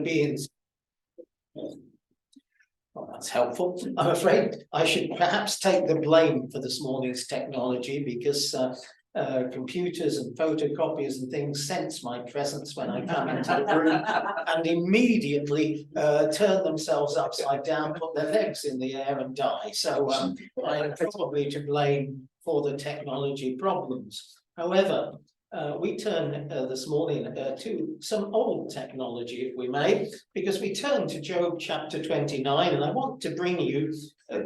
beings. Well, that's helpful. I'm afraid I should perhaps take the blame for this morning's technology, because computers and photocopiers and things sense my presence when I come into the room and immediately turn themselves upside down, put their legs in the air and die. So I am probably to blame for the technology problems. However, we turn this morning to some old technology, if we may, because we turn to Job chapter 29, and I want to bring you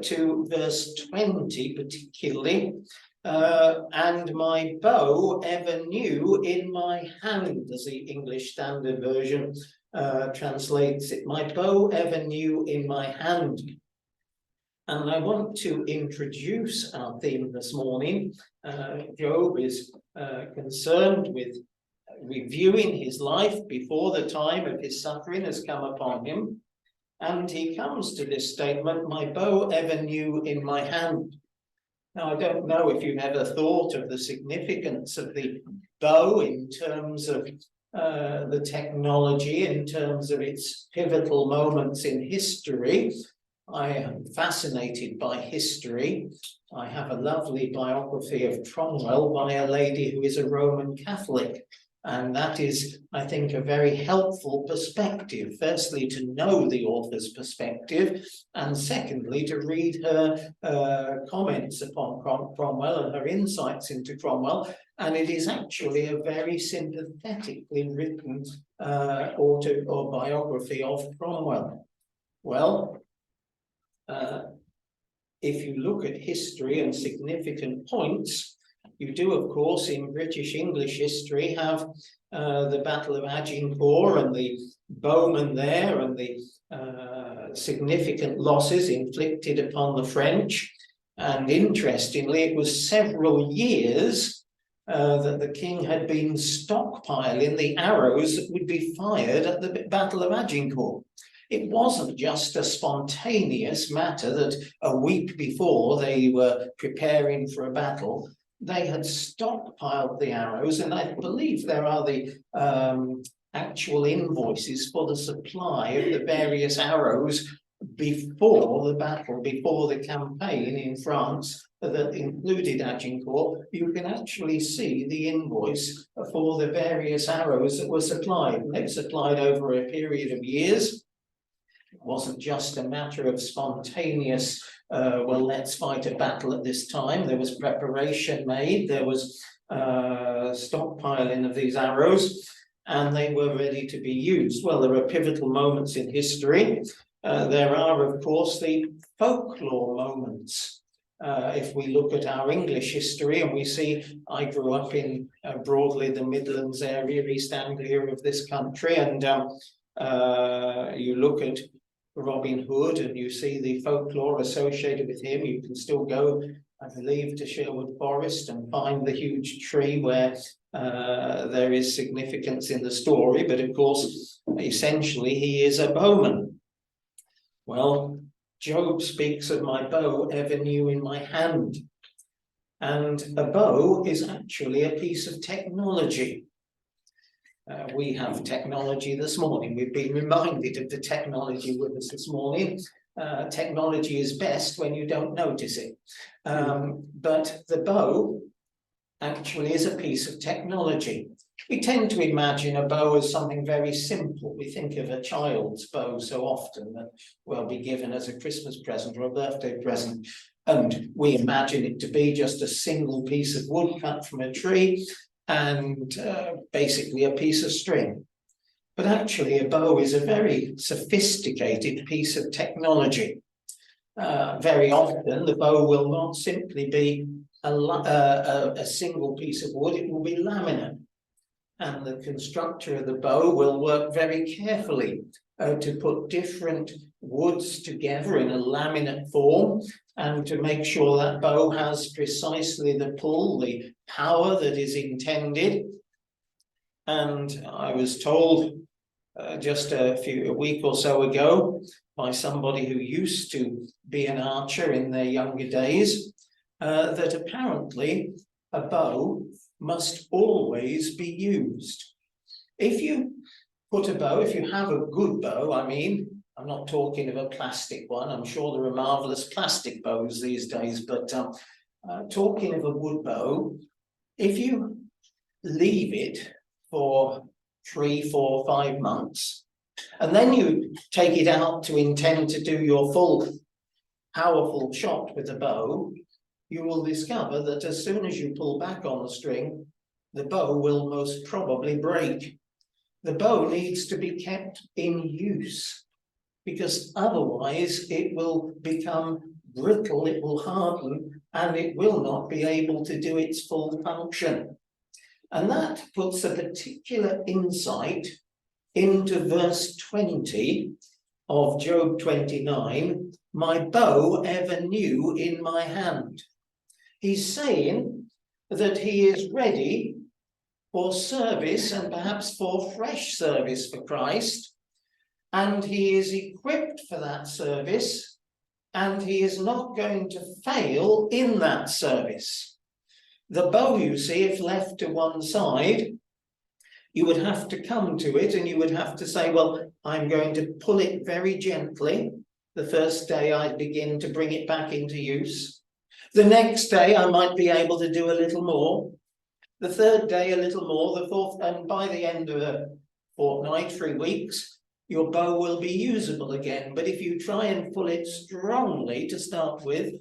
to verse 20 particularly. And my bow ever new in my hand, as the English Standard Version translates it. My bow ever new in my hand. And I want to introduce our theme this morning. Job is concerned with reviewing his life before the time of his suffering has come upon him. And he comes to this statement, my bow ever new in my hand. Now, I don't know if you've ever thought of the significance of the bow in terms of the technology, in terms of its pivotal moments in history. I am fascinated by history. I have a lovely biography of Cromwell by a lady who is a Roman Catholic. And that is, I think, a very helpful perspective. Firstly, to know the author's perspective, and secondly, to read her comments upon Cromwell and her insights into Cromwell. And it is actually a very sympathetically written autobiography of Cromwell. Well, if you look at history and significant points, you do, of course, in British English history have the Battle of Agincourt and the bowmen there and the significant losses inflicted upon the French. And interestingly, it was several years that the king had been stockpiling the arrows that would be fired at the Battle of Agincourt. It wasn't just a spontaneous matter that a week before they were preparing for a battle. They had stockpiled the arrows, and I believe there are the actual invoices for the supply of the various arrows before the battle, before the campaign in France that included Agincourt. You can actually see the invoice for the various arrows that were supplied. And they were supplied over a period of years. It wasn't just a matter of spontaneous, well, let's fight a battle at this time. There was preparation made, there was stockpiling of these arrows, and they were ready to be used. Well, there are pivotal moments in history. There are, of course, the folklore moments. If we look at our English history and we see, I grew up in broadly the Midlands area, East Anglia of this country, and you look at Robin Hood and you see the folklore associated with him. You can still go, I believe, to Sherwood Forest and find the huge tree where there is significance in the story. But of course, essentially, he is a bowman. Well, Job speaks of my bow ever new in my hand. And a bow is actually a piece of technology. We have technology this morning. We've been reminded of the technology with us this morning. Technology is best when you don't notice it. But the bow actually is a piece of technology. We tend to imagine a bow as something very simple. We think of a child's bow so often that will be given as a Christmas present or a birthday present. And we imagine it to be just a single piece of wood cut from a tree and basically a piece of string. But actually a bow is a very sophisticated piece of technology. Very often the bow will not simply be a single piece of wood, it will be laminate. And the constructor of the bow will work very carefully to put different woods together in a laminate form and to make sure that bow has precisely the pull, the power that is intended. And I was told just a week or so ago by somebody who used to be an archer in their younger days that apparently a bow must always be used. If you put a bow, if you have a good bow, I mean, I'm not talking of a plastic one. I'm sure there are marvelous plastic bows these days, but talking of a wood bow, if you leave it for 3, 4, 5 months, and then you take it out to intend to do your full powerful shot with the bow, you will discover that as soon as you pull back on the string, the bow will most probably break. The bow needs to be kept in use, because otherwise it will become brittle, it will harden, and it will not be able to do its full function. And that puts a particular insight into verse 20 of Job 29, my bow ever new in my hand. He's saying that he is ready for service, and perhaps for fresh service for Christ, and he is equipped for that service, and he is not going to fail in that service. The bow, you see, if left to one side, you would have to come to it and you would have to say, well, I'm going to pull it very gently. The first day I begin to bring it back into use. The next day I might be able to do a little more. The third day a little more. The fourth, and by the end of a fortnight, 3 weeks, your bow will be usable again. But if you try and pull it strongly to start with,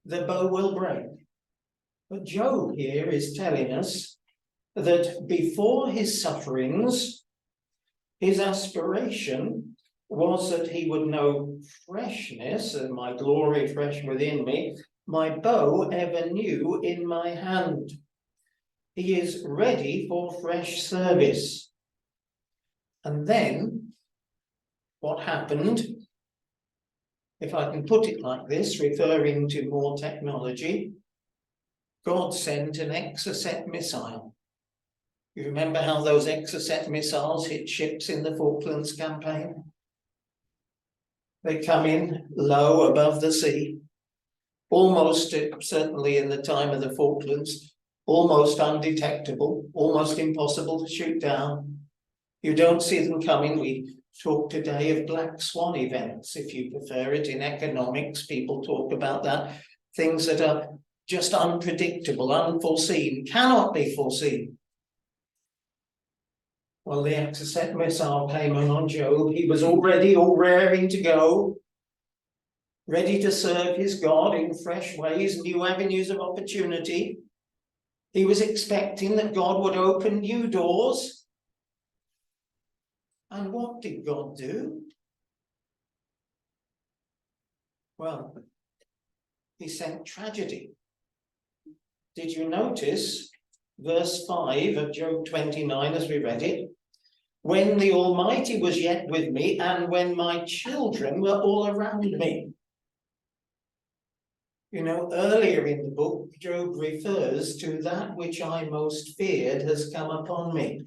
the bow will break. But Job here is telling us that before his sufferings, his aspiration was that he would know freshness, and my glory fresh within me, my bow ever new in my hand. He is ready for fresh service. And then, what happened, if I can put it like this, referring to more technology, God sent an Exocet missile. You remember how those Exocet missiles hit ships in the Falklands campaign? They come in low above the sea, almost, certainly in the time of the Falklands, almost undetectable, almost impossible to shoot down. You don't see them coming. We talk today of black swan events, if you prefer it. In economics, people talk about that. Things that are just unpredictable, unforeseen, cannot be foreseen. Well, the Exocet missile came on Job. He was already all raring to go, ready to serve his God in fresh ways, new avenues of opportunity. He was expecting that God would open new doors. And what did God do? Well, he sent tragedy. Did you notice verse 5 of Job 29 as we read it? When the Almighty was yet with me, and when my children were all around me. You know, earlier in the book, Job refers to that which I most feared has come upon me.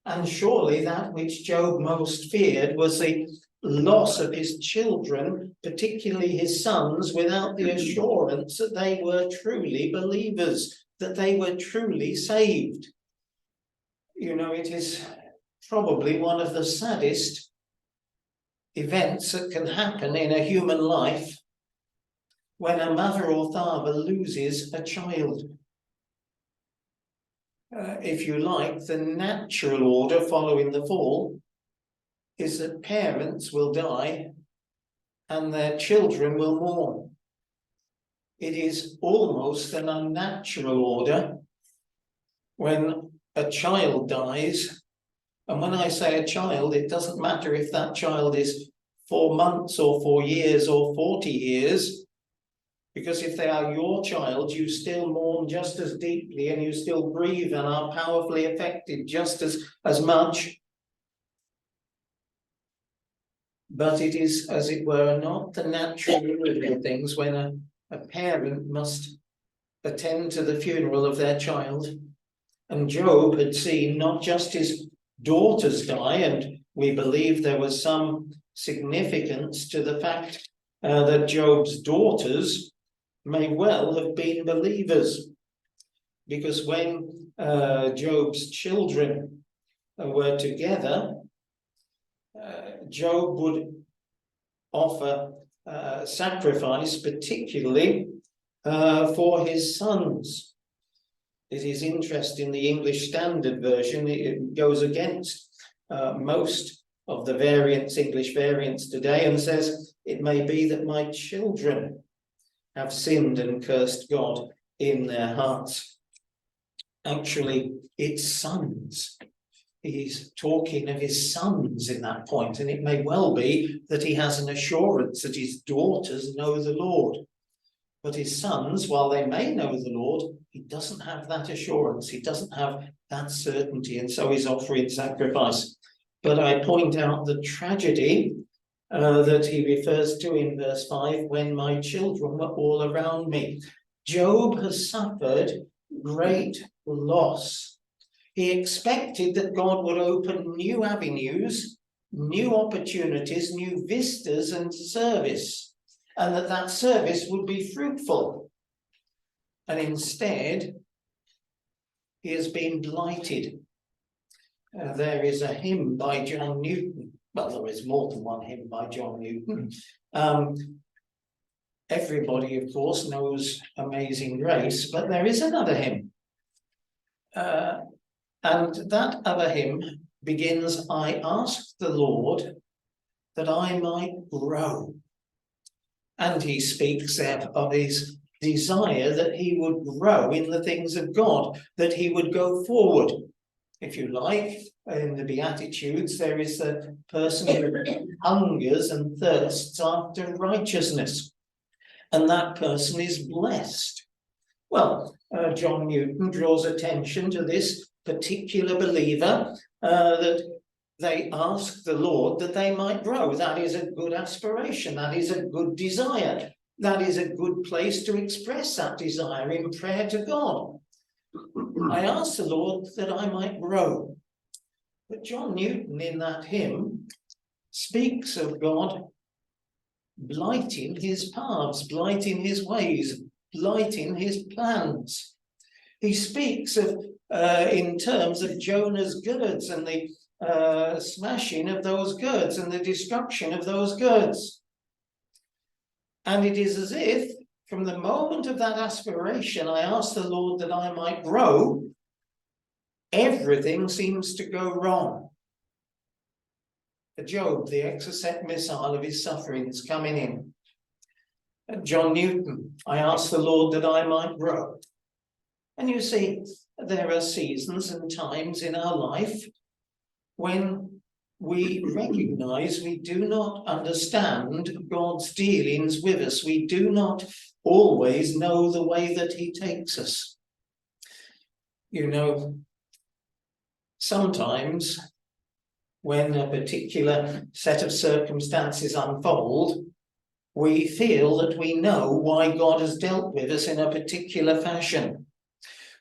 And surely that which Job most feared was the loss of his children, particularly his sons, without the assurance that they were truly believers, that they were truly saved. You know, it is probably one of the saddest events that can happen in a human life when a mother or father loses a child. If you like, the natural order following the fall is that parents will die and their children will mourn. It is almost an unnatural order when a child dies. And when I say a child, it doesn't matter if that child is 4 months or 4 years or 40 years, because if they are your child, you still mourn just as deeply and you still grieve and are powerfully affected just as much. But it is, as it were, not the natural order of things when a parent must attend to the funeral of their child. And Job had seen not just his daughters die, and we believe there was some significance to the fact that Job's daughters may well have been believers, because when Job's children were together, Job would offer sacrifice, particularly for his sons. It is interesting, the English Standard Version, it goes against most of the English variants today, and says, it may be that my children have sinned and cursed God in their hearts. Actually, it's sons. He's talking of his sons in that point, and it may well be that he has an assurance that his daughters know the Lord. But his sons, while they may know the Lord, he doesn't have that assurance. He doesn't have that certainty, and so he's offering sacrifice. But I point out the tragedy that he refers to in verse 5, when my children were all around me. Job has suffered great loss. He expected that God would open new avenues, new opportunities, new vistas and service, and that service would be fruitful. And instead, he has been blighted. There is a hymn by John Newton. Well, there is more than one hymn by John Newton. Everybody, of course, knows Amazing Grace, but there is another hymn. And that other hymn begins, I asked the Lord that I might grow. And he speaks there of his desire that he would grow in the things of God, that he would go forward. If you like, in the Beatitudes, there is a person who hungers and thirsts after righteousness, and that person is blessed. Well, John Newton draws attention to this particular believer, that they ask the Lord that they might grow. That is a good aspiration. That is a good desire. That is a good place to express that desire in prayer to God. I asked the Lord that I might grow. But John Newton in that hymn speaks of God blighting his paths, blighting his ways, blighting his plans. He speaks of, in terms of Jonah's gourds and the smashing of those gourds and the destruction of those gourds. And it is as if, from the moment of that aspiration, I asked the Lord that I might grow, everything seems to go wrong. For Job, the exocet missile of his sufferings coming in. And John Newton, I asked the Lord that I might grow. And you see, there are seasons and times in our life when we recognize we do not understand God's dealings with us. We do not always know the way that he takes us. You know, sometimes when a particular set of circumstances unfold, we feel that we know why God has dealt with us in a particular fashion.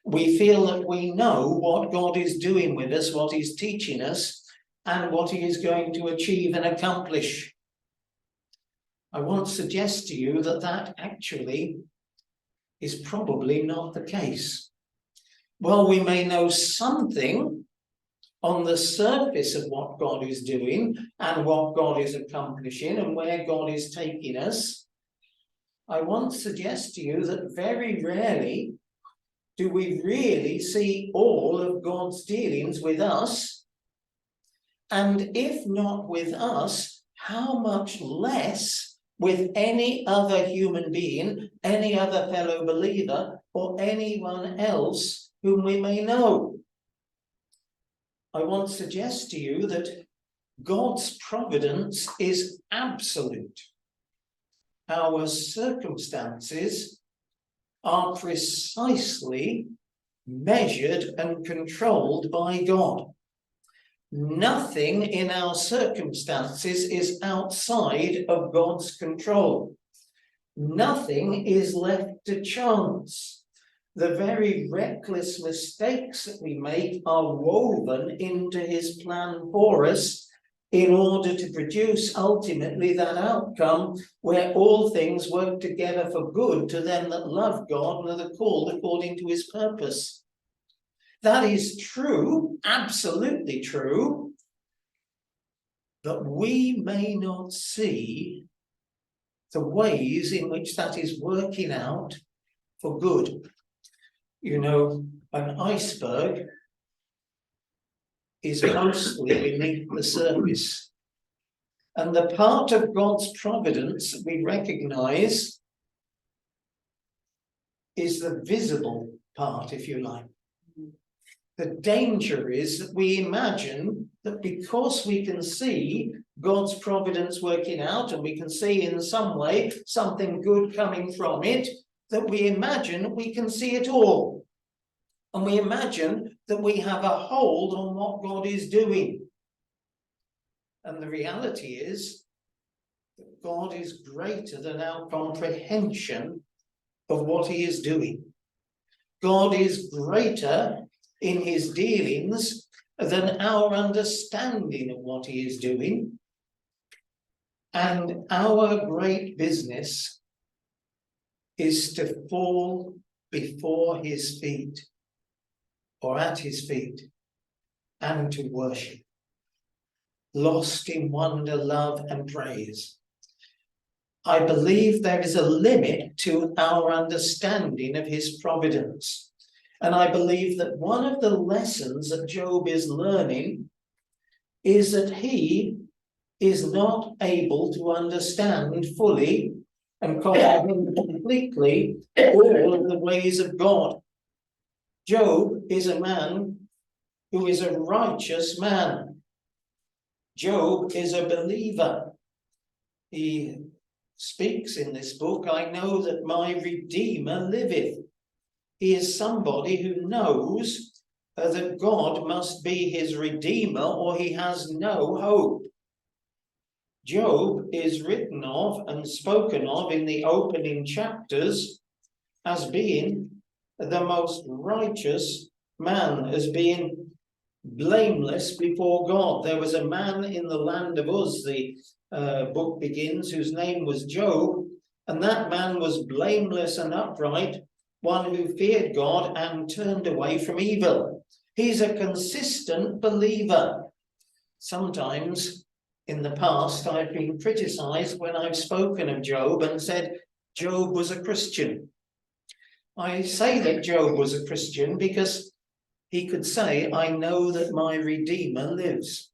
We feel that we know what God is doing with us, what he's teaching us, and what he is going to achieve and accomplish. I want to suggest to you that that actually is probably not the case. While we may know something on the surface of what God is doing and what God is accomplishing and where God is taking us, I want to suggest to you that very rarely do we really see all of God's dealings with us. And if not with us, how much less with any other human being, any other fellow believer, or anyone else whom we may know. I want to suggest to you that God's providence is absolute. Our circumstances are precisely measured and controlled by God. Nothing in our circumstances is outside of God's control. Nothing is left to chance. The very reckless mistakes that we make are woven into his plan for us in order to produce ultimately that outcome where all things work together for good to them that love God and are called according to his purpose. That is true, absolutely true. but we may not see the ways in which that is working out for good. You know, an iceberg is mostly beneath the surface. And the part of God's providence we recognize is the visible part, if you like. The danger is that we imagine that because we can see God's providence working out, and we can see in some way something good coming from it, that we imagine we can see it all. And we imagine that we have a hold on what God is doing. And the reality is that God is greater than our comprehension of what he is doing. God is greater in his dealings than our understanding of what he is doing. And our great business is to fall before his feet, or at his feet, and to worship, lost in wonder, love, and praise. I believe there is a limit to our understanding of his providence. And I believe that one of the lessons that Job is learning is that he is not able to understand fully and comprehend completely all of the ways of God. Job is a man who is a righteous man. Job is a believer. He speaks in this book, I know that my Redeemer liveth. He is somebody who knows that God must be his Redeemer or he has no hope. Job is written of and spoken of in the opening chapters as being the most righteous man, as being blameless before God. There was a man in the land of Uz, the book begins, whose name was Job, and that man was blameless and upright, one who feared God and turned away from evil. He's a consistent believer. Sometimes in the past, I've been criticized when I've spoken of Job and said Job was a Christian. I say that Job was a Christian because he could say, I know that my Redeemer lives.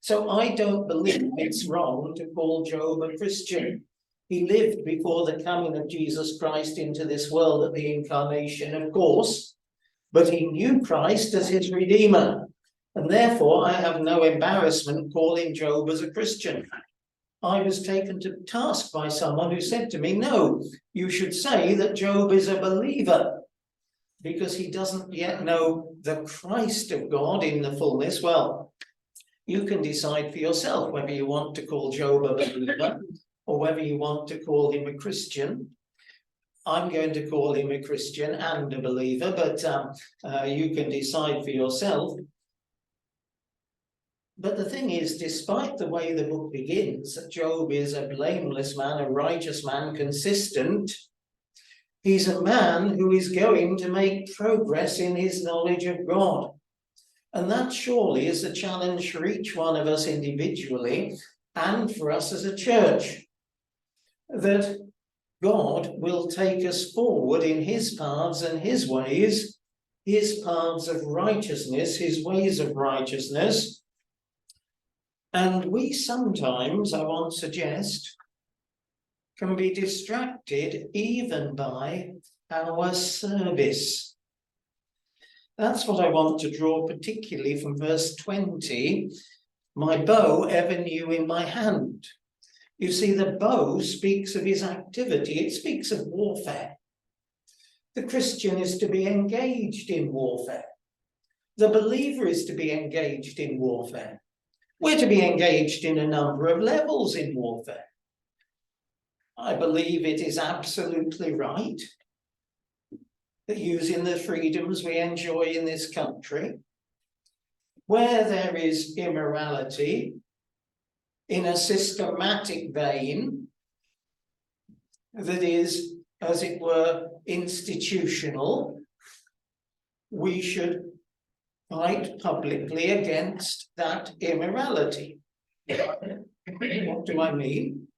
So I don't believe it's wrong to call Job a Christian. He lived before the coming of Jesus Christ into this world at the incarnation, of course, but he knew Christ as his Redeemer. And therefore, I have no embarrassment calling Job as a Christian. I was taken to task by someone who said to me, no, you should say that Job is a believer because he doesn't yet know the Christ of God in the fullness. Well, you can decide for yourself whether you want to call Job a believer or whether you want to call him a Christian. I'm going to call him a Christian and a believer, but you can decide for yourself. But the thing is, despite the way the book begins, that Job is a blameless man, a righteous man, consistent, he's a man who is going to make progress in his knowledge of God. And that surely is a challenge for each one of us individually and for us as a church, that God will take us forward in his paths and his ways, his paths of righteousness, his ways of righteousness. And we sometimes, I want to suggest, can be distracted even by our service. That's what I want to draw particularly from verse 20. My bow ever new in my hand. You see, the bow speaks of his activity. It speaks of warfare. The Christian is to be engaged in warfare. The believer is to be engaged in warfare. We're to be engaged in a number of levels in warfare. I believe it is absolutely right that using the freedoms we enjoy in this country, where there is immorality in a systematic vein that is, as it were, institutional, we should fight publicly against that immorality. What do I mean?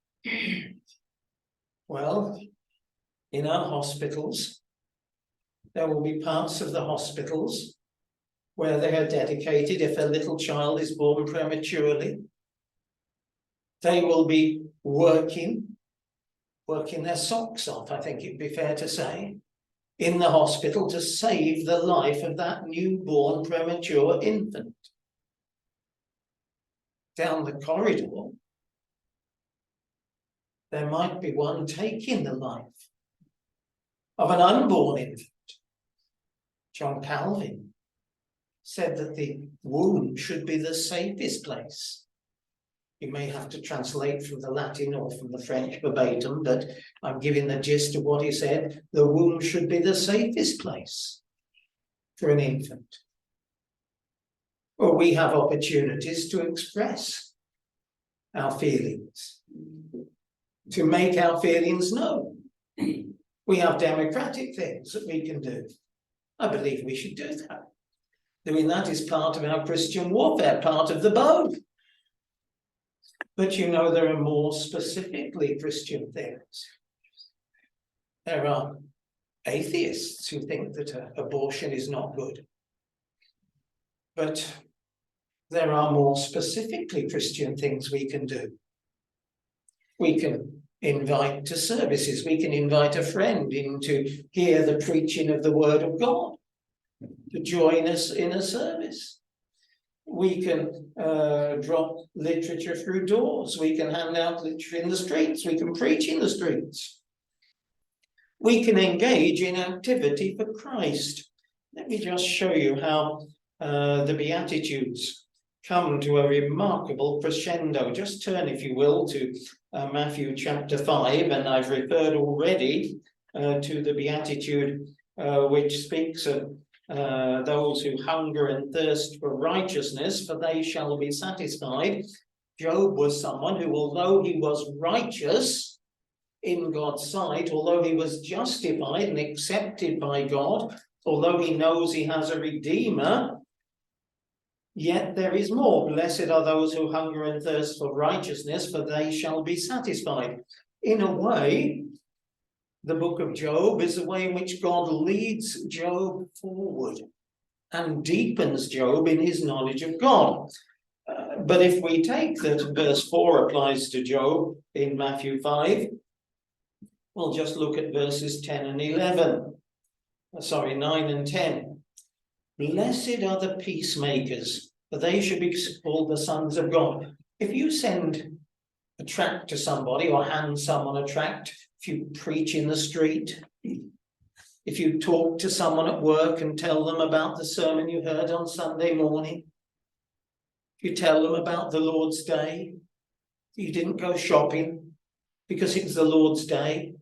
Well, in our hospitals, there will be parts of the hospitals where they are dedicated. If a little child is born prematurely, they will be working their socks off, I think it'd be fair to say, in the hospital to save the life of that newborn premature infant. Down the corridor, there might be one taking the life of an unborn infant. John Calvin said that the womb should be the safest place. You may have to translate from the Latin or from the French verbatim, but I'm giving the gist of what he said. The womb should be the safest place for an infant. Or we have opportunities to express our feelings, to make our feelings known. We have democratic things that we can do. I believe we should do that. Doing that is part of our Christian warfare, part of the bow. But you know, there are more specifically Christian things. There are atheists who think that abortion is not good. But there are more specifically Christian things we can do. We can invite to services. We can invite a friend in to hear the preaching of the Word of God, to join us in a service. We can drop literature through doors. We can hand out literature in the streets. We can preach in the streets. We can engage in activity for Christ. Let me just show you how the Beatitudes come to a remarkable crescendo. Just turn, if you will, to Matthew chapter 5, and I've referred already to the Beatitude which speaks of those who hunger and thirst for righteousness, for they shall be satisfied. Job was someone who, although he was righteous in God's sight, although he was justified and accepted by God, although he knows he has a Redeemer, yet there is more. Blessed are those who hunger and thirst for righteousness, for they shall be satisfied. In a way, the book of Job is the way in which God leads Job forward and deepens Job in his knowledge of God. But if we take that verse 4 applies to Job in Matthew 5, we'll just look at verses 10 and 11. 9 and 10. Blessed are the peacemakers, for they should be called the sons of God. If you send a tract to somebody or hand someone a tract, if you preach in the street, if you talk to someone at work and tell them about the sermon you heard on Sunday morning, if you tell them about the Lord's Day, you didn't go shopping because it was the Lord's Day,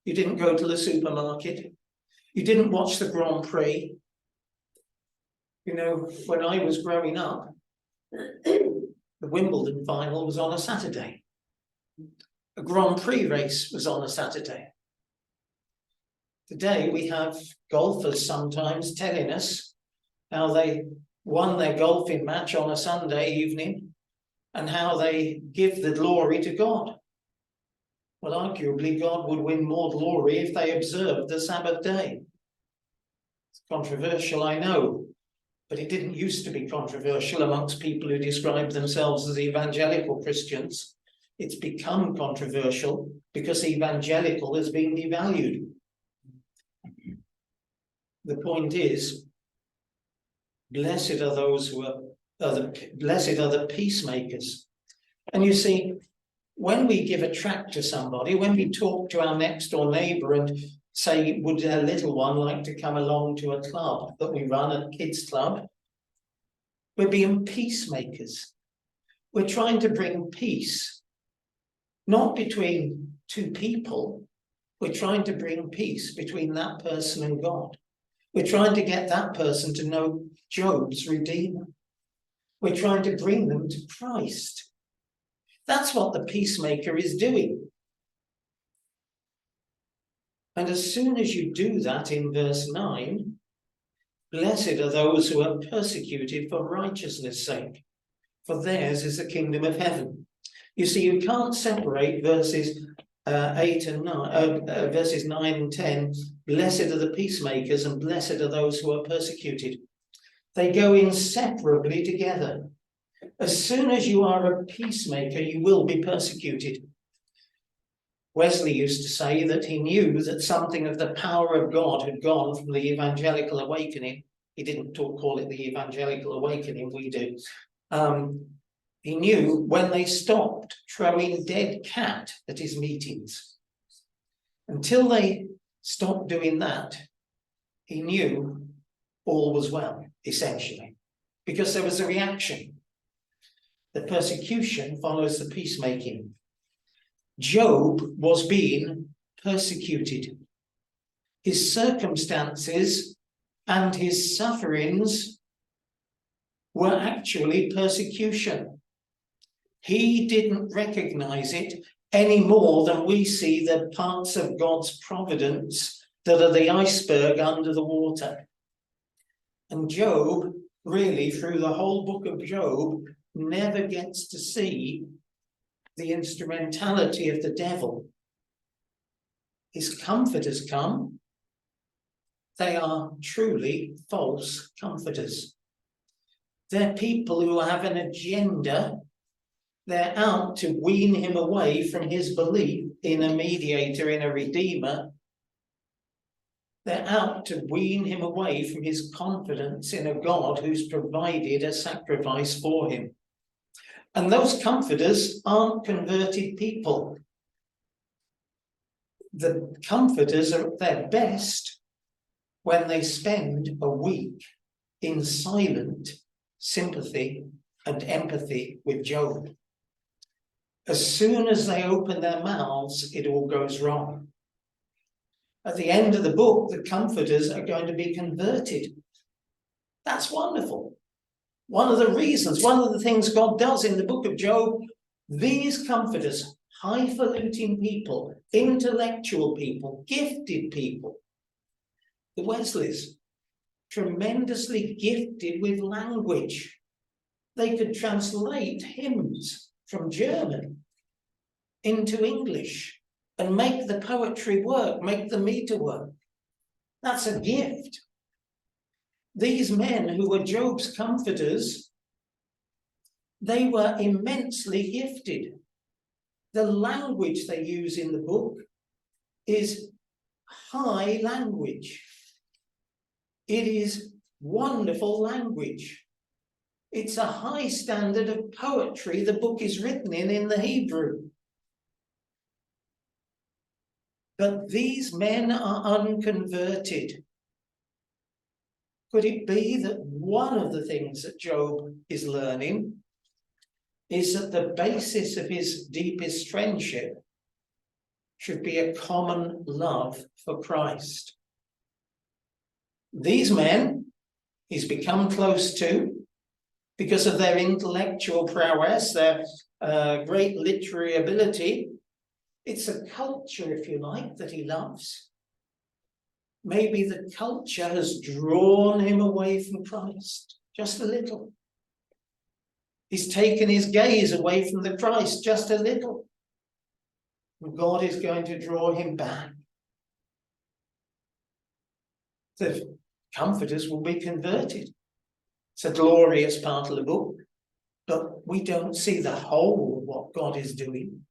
you didn't go to the supermarket, you didn't watch the Grand Prix. You know, when I was growing up, the Wimbledon final was on a Saturday. A Grand Prix race was on a Saturday. Today we have golfers sometimes telling us how they won their golfing match on a Sunday evening and how they give the glory to God. Well, arguably God would win more glory if they observed the Sabbath day. It's controversial, I know, but it didn't used to be controversial amongst people who describe themselves as evangelical Christians. It's become controversial because evangelical has been devalued. The point is, blessed are those who blessed are the peacemakers. And you see, when we give a tract to somebody, when we talk to our next door neighbour and say, would their little one like to come along to a club that we run, a kids club, we're being peacemakers. We're trying to bring peace. Not between two people, we're trying to bring peace between that person and God. We're trying to get that person to know Job's Redeemer. We're trying to bring them to Christ. That's what the peacemaker is doing. And as soon as you do that in verse 9, blessed are those who are persecuted for righteousness' sake. for theirs is the kingdom of heaven. You see, you can't separate verses 8 and 9, verses 9 and 10. Blessed are the peacemakers and blessed are those who are persecuted. They go inseparably together. As soon as you are a peacemaker, you will be persecuted. Wesley used to say that he knew that something of the power of God had gone from the evangelical awakening. He didn't call it the evangelical awakening, we do. He knew when they stopped throwing dead cat at his meetings. Until they stopped doing that, he knew all was well, essentially, because there was a reaction. The persecution follows the peacemaking. Job was being persecuted. His circumstances and his sufferings were actually persecution. He didn't recognize it any more than we see the parts of God's providence that are the iceberg under the water. And Job, really, through the whole book of Job, never gets to see the instrumentality of the devil. His comforters come. They are truly false comforters. They're people who have an agenda. They're out to wean him away from his belief in a mediator, in a redeemer. They're out to wean him away from his confidence in a God who's provided a sacrifice for him. And those comforters aren't converted people. The comforters are at their best when they spend a week in silent sympathy and empathy with Job. As soon as they open their mouths, it all goes wrong. At the end of the book, the comforters are going to be converted. That's wonderful. One of the things God does in the book of Job, these comforters, highfalutin people, intellectual people, gifted people, the Wesleys, tremendously gifted with language. They could translate hymns from German into English and make the poetry work, make the meter work. That's a gift. These men who were Job's comforters, they were immensely gifted. The language they use in the book is high language. It is wonderful language. It's a high standard of poetry the book is written in the Hebrew. But these men are unconverted. Could it be that one of the things that Job is learning is that the basis of his deepest friendship should be a common love for Christ? These men he's become close to because of their intellectual prowess, their great literary ability. It's a culture, if you like, that he loves. Maybe the culture has drawn him away from Christ just a little. He's taken his gaze away from the Christ just a little. And God is going to draw him back. The comforters will be converted. It's a glorious part of the book, but we don't see the whole of what God is doing.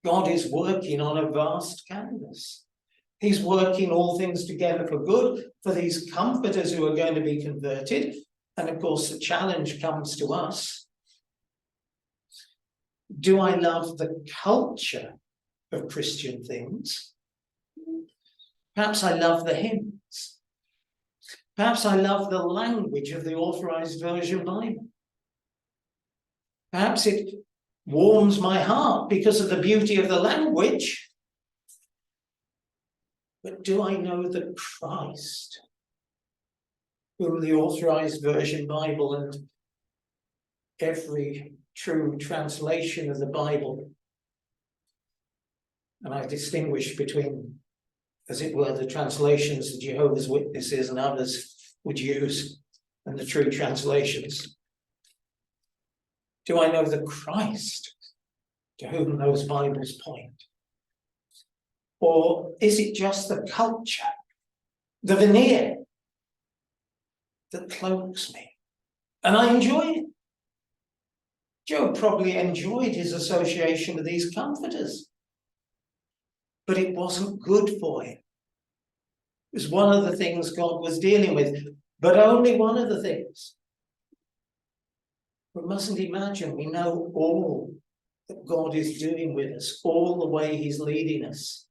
God is working on a vast canvas. He's working all things together for good for these comforters who are going to be converted. And of course, the challenge comes to us. Do I love the culture of Christian things? Perhaps I love the hymns. Perhaps I love the language of the Authorized Version Bible. Perhaps it warms my heart because of the beauty of the language. But do I know the Christ whom the Authorized Version Bible and every true translation of the Bible, and I distinguish between, as it were, the translations the Jehovah's Witnesses and others would use and the true translations. Do I know the Christ to whom those Bibles point? Or is it just the culture, the veneer that cloaks me? And I enjoy it. Job probably enjoyed his association with these comforters, but it wasn't good for him. It was one of the things God was dealing with, but only one of the things. We mustn't imagine we know all that God is doing with us, all the way he's leading us.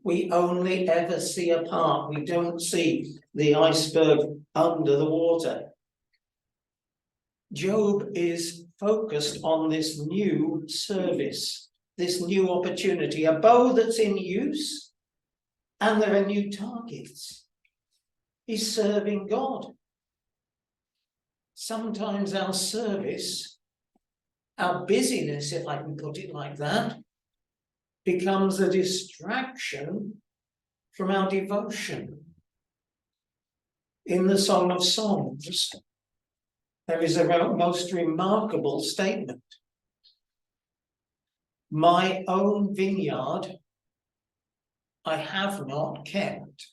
We only ever see a part. We don't see the iceberg under the water. Job is focused on this new service, this new opportunity, a bow that's in use, and there are new targets. He's serving God. Sometimes our service, our busyness, if I can put it like that, becomes a distraction from our devotion. In the Song of Songs, there is a most remarkable statement. My own vineyard I have not kept.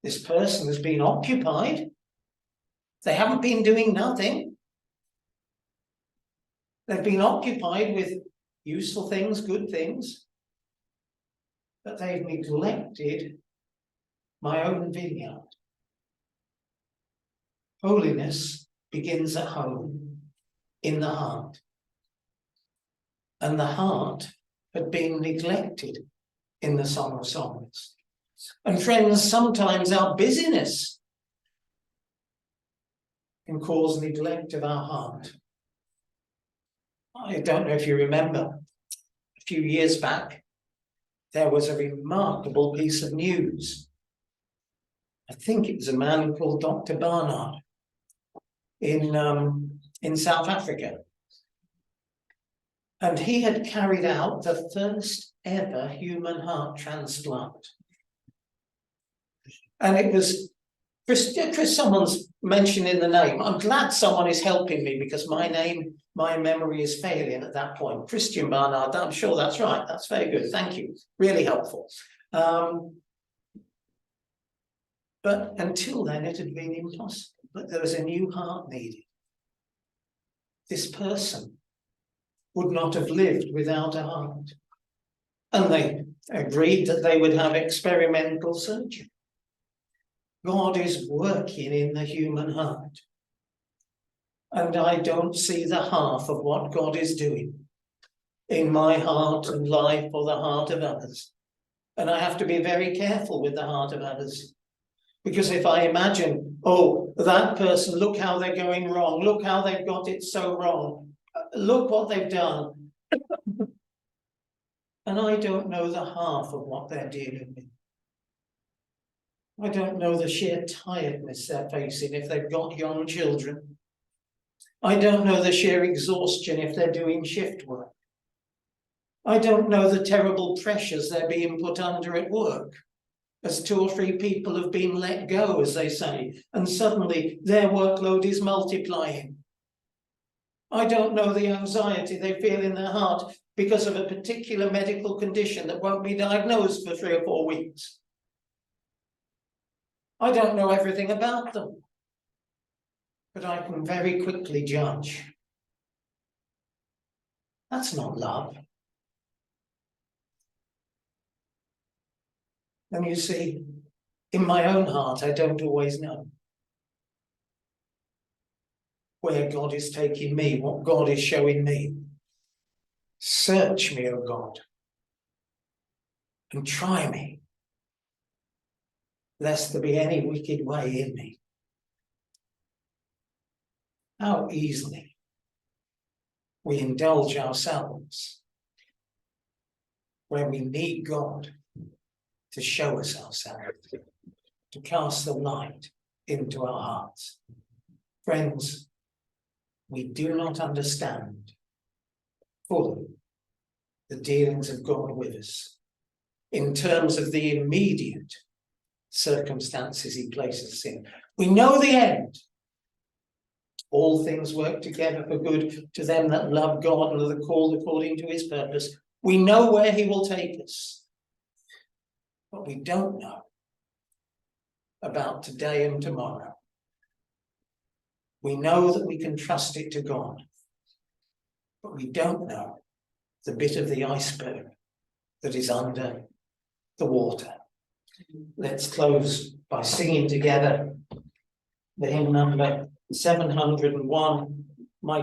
This person has been occupied. They haven't been doing nothing. They've been occupied with useful things, good things, but they've neglected my own vineyard. Holiness begins at home, in the heart. And the heart had been neglected in the Song of Songs. And friends, sometimes our busyness can cause neglect of our heart. I don't know if you remember, a few years back, there was a remarkable piece of news. I think it was a man called Dr. Barnard in South Africa. And he had carried out the first ever human heart transplant. And it was, Chris, someone's mentioning the name. I'm glad someone is helping me because my memory is failing at that point. Christian Barnard, I'm sure that's right. That's very good. Thank you. Really helpful. But until then, it had been impossible. But there was a new heart needed. This person would not have lived without a heart. And they agreed that they would have experimental surgery. God is working in the human heart. And I don't see the half of what God is doing in my heart and life or the heart of others. And I have to be very careful with the heart of others. Because if I imagine, oh, that person, look how they're going wrong. Look how they've got it so wrong. Look what they've done. And I don't know the half of what they're dealing with. I don't know the sheer tiredness they're facing if they've got young children. I don't know the sheer exhaustion if they're doing shift work. I don't know the terrible pressures they're being put under at work, as 2 or 3 people have been let go, as they say, and suddenly their workload is multiplying. I don't know the anxiety they feel in their heart because of a particular medical condition that won't be diagnosed for 3 or 4 weeks. I don't know everything about them, but I can very quickly judge. That's not love. And you see, in my own heart, I don't always know where God is taking me, what God is showing me. Search me, O God, and try me, lest there be any wicked way in me. How easily we indulge ourselves when we need God to show us ourselves, to cast the light into our hearts. Friends, we do not understand fully the dealings of God with us in terms of the immediate circumstances he places us in. We know the end. all things work together for good to them that love God and are called according to his purpose. We know where he will take us, but we don't know about today and tomorrow. We know that we can trust it to God, but we don't know the bit of the iceberg that is under the water. Let's close by singing together the hymn number 701, My